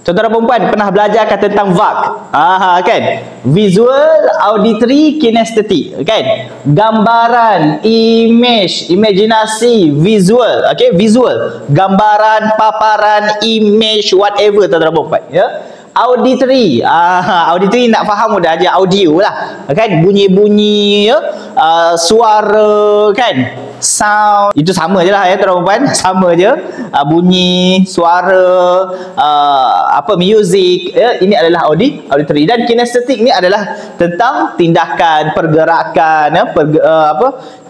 Tuan-tuan perempuan pernah belajar tentang VAK. Kan? Visual, auditory, kinesthetic. Kan? Gambaran, image, imajinasi, visual. Okay? Visual. Gambaran, paparan, image, whatever tuan-tuan perempuan. Ya? Auditory. Auditory nak faham mudah aja, audio lah. Kan? Bunyi-bunyi, ya? Suara, kan? Sound. Itu sama je lah ya tuan-tuan perempuan. Sama je. Bunyi, suara, music, ya? Ini adalah auditory. Dan kinesthetic ni adalah tentang tindakan, pergerakan, ya?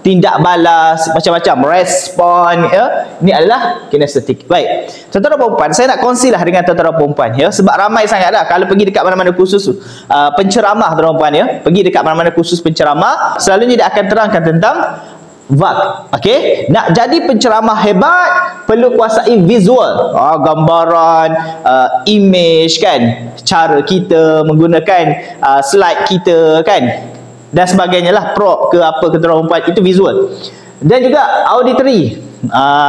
Tindak balas, macam-macam, respon, ya? Ini adalah kinesthetic. Baik, tuan-tuan perempuan, saya nak kongsilah dengan tuan-tuan perempuan, ya? Sebab ramai sangat dah kalau pergi dekat mana-mana kursus penceramah tuan-tuan perempuan, ya? Pergi dekat mana-mana kursus penceramah, selalunya dia akan terangkan tentang VAK. Okey, nak jadi penceramah hebat perlu kuasai visual, gambaran, image, kan, cara kita menggunakan slide kita, kan, dan sebagainya lah, prop ke apa ke perempuan, itu visual. Dan juga auditory,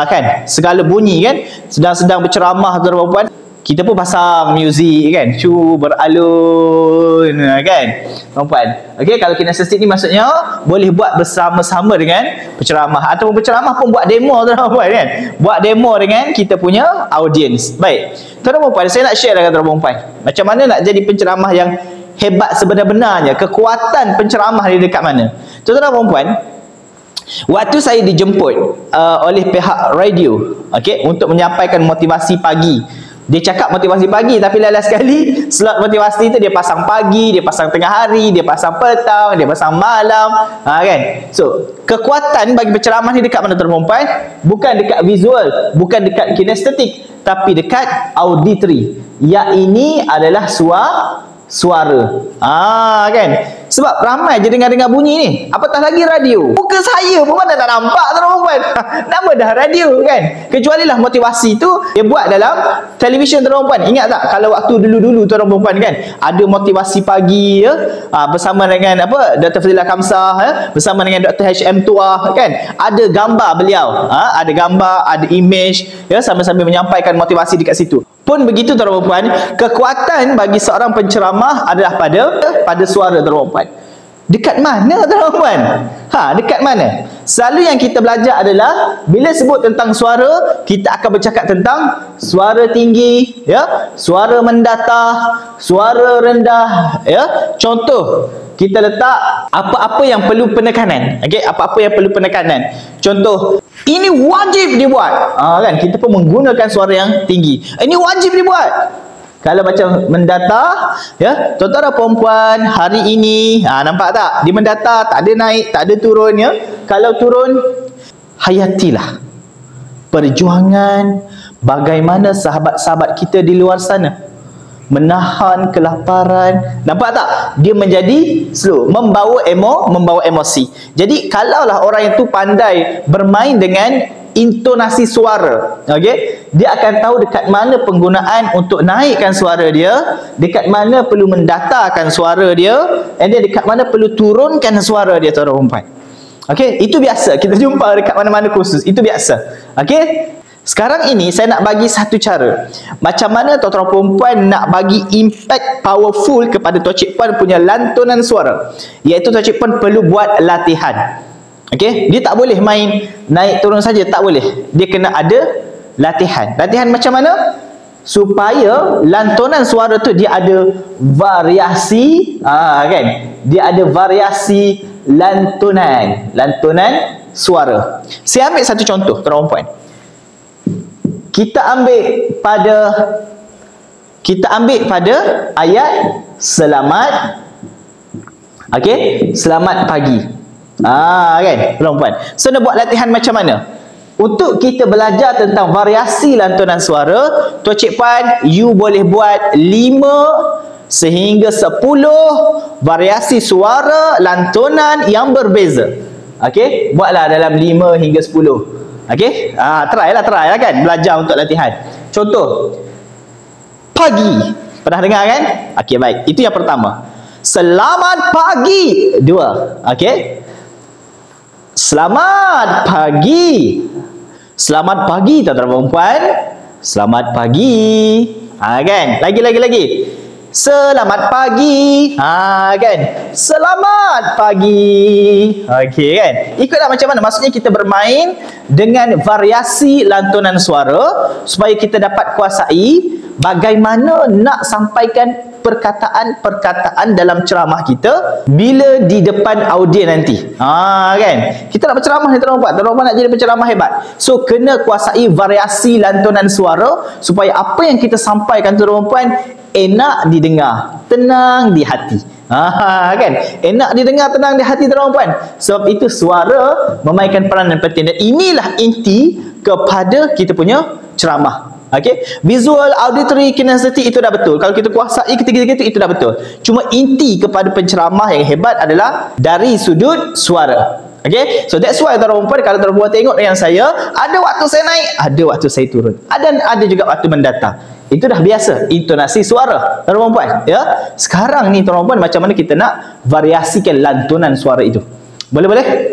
kan, segala bunyi, kan, sedang berceramah perempuan, kita pun pasang muzik, kan, beralun, kan perempuan. Okey, kalau kinesthetic ni maksudnya boleh buat bersama-sama dengan penceramah, ataupun penceramah pun buat demo perempuan, kan, buat demo dengan kita punya audience. Baik, tuan-tuan perempuan, saya nak share dengan tuan-tuan perempuan macam mana nak jadi penceramah yang hebat sebenar-benarnya. Kekuatan penceramah di dekat mana. Tuan-tuan perempuan, waktu saya dijemput oleh pihak radio, okey, untuk menyampaikan motivasi pagi. Dia cakap motivasi pagi, tapi last sekali slot motivasi itu dia pasang pagi, dia pasang tengah hari, dia pasang petang, dia pasang malam, kan. So, kekuatan bagi penceramah ni dekat mana tuan-tuan perempuan? Bukan dekat visual, bukan dekat kinesthetik, tapi dekat auditory. Yang ini adalah suara. Kan? Sebab ramai je dengar-dengar bunyi ni. Apatah lagi radio. Muka saya pun mana tak nampak tuan-tuan. Nama dah radio, kan? Kecuali lah motivasi tu dia buat dalam televisyen tuan-tuan. Ingat tak kalau waktu dulu-dulu tuan-tuan, kan, ada motivasi pagi, ya, bersama dengan Dr. Fadilah Kamsah, ya, bersama dengan Dr. HM Tuah, kan? Ada gambar beliau, ada gambar, ada image, ya, sambil-sambil menyampaikan motivasi dekat situ. Pun begitu tuan-tuan, kekuatan bagi seorang penceramah adalah pada suara tuan-tuan. Dekat mana tuan-tuan? Dekat mana? Selalu yang kita belajar adalah bila sebut tentang suara, kita akan bercakap tentang suara tinggi, ya, suara mendatah, suara rendah, ya. Contoh, kita letak apa-apa yang perlu penekanan. Okey, apa-apa yang perlu penekanan. Contoh, ini wajib dibuat. Kan, kita pun menggunakan suara yang tinggi. Ini wajib dibuat. Kalau macam mendata, ya, tuan-tuan dan perempuan, hari ini, nampak tak? Di mendata tak ada naik, tak ada turun, ya. Kalau turun, hayatilah perjuangan bagaimana sahabat-sahabat kita di luar sana menahan kelaparan. Nampak tak? Dia menjadi slow, membawa emosi. Jadi kalaulah orang itu pandai bermain dengan intonasi suara, okey, dia akan tahu dekat mana penggunaan untuk naikkan suara dia, dekat mana perlu mendatakan suara dia, and then dekat mana perlu turunkan suara dia tuan-tuan perempuan. Okey, itu biasa kita jumpa dekat mana-mana kursus, itu biasa. Okey, sekarang ini saya nak bagi satu cara macam mana tuan-tuan perempuan nak bagi impact powerful kepada Tuan Cik Puan punya lantunan suara, iaitu Tuan Cik Puan perlu buat latihan. Okey, dia tak boleh main naik turun saja, tak boleh. Dia kena ada latihan. Latihan macam mana? Supaya lantunan suara tu dia ada variasi, kan? Dia ada variasi lantunan suara. Saya ambil satu contoh, tuan-tuan puan. Kita ambil pada ayat selamat. Okey, selamat pagi. Kan, perempuan. So, nak buat latihan macam mana? Untuk kita belajar tentang variasi lantunan suara, Tuan Cik Puan, you boleh buat 5 sehingga 10 variasi suara lantunan yang berbeza. Okey, buatlah dalam 5 hingga 10. Okey, try lah kan, belajar untuk latihan. Contoh, pagi. Pernah dengar kan? Okey, baik. Itu yang pertama. Selamat pagi. 2. Okey. Selamat pagi. Selamat pagi tuan-tuan dan puan. Selamat pagi. Kan? Lagi. Selamat pagi. Kan? Selamat pagi. Okey kan? Ikutlah macam mana. Maksudnya kita bermain dengan variasi lantunan suara supaya kita dapat kuasai bagaimana nak sampaikan perkataan-perkataan dalam ceramah kita bila di depan audien nanti. Kan? Kita nak berceramah ni tuan-tuan nak jadi penceramah hebat. So kena kuasai variasi lantunan suara supaya apa yang kita sampaikan tuan-tuan enak didengar, tenang di hati. Kan? Enak didengar, tenang di hati tuan-tuan. Sebab itu suara memainkan peranan penting dan inilah inti kepada kita punya ceramah. Okay? Visual, auditory, kinestetik itu dah betul. Kalau kita kuasai ketiga-tiga itu dah betul. Cuma inti kepada penceramah yang hebat adalah dari sudut suara. Okay? So that's why tuan-tuan, kalau tuan-tuan tengok dengan saya, ada waktu saya naik, ada waktu saya turun. Ada juga waktu mendatar. Itu dah biasa, intonasi suara. Tuan-tuan, ya. Sekarang ni tuan-tuan, macam mana kita nak variasikan lantunan suara itu? Boleh?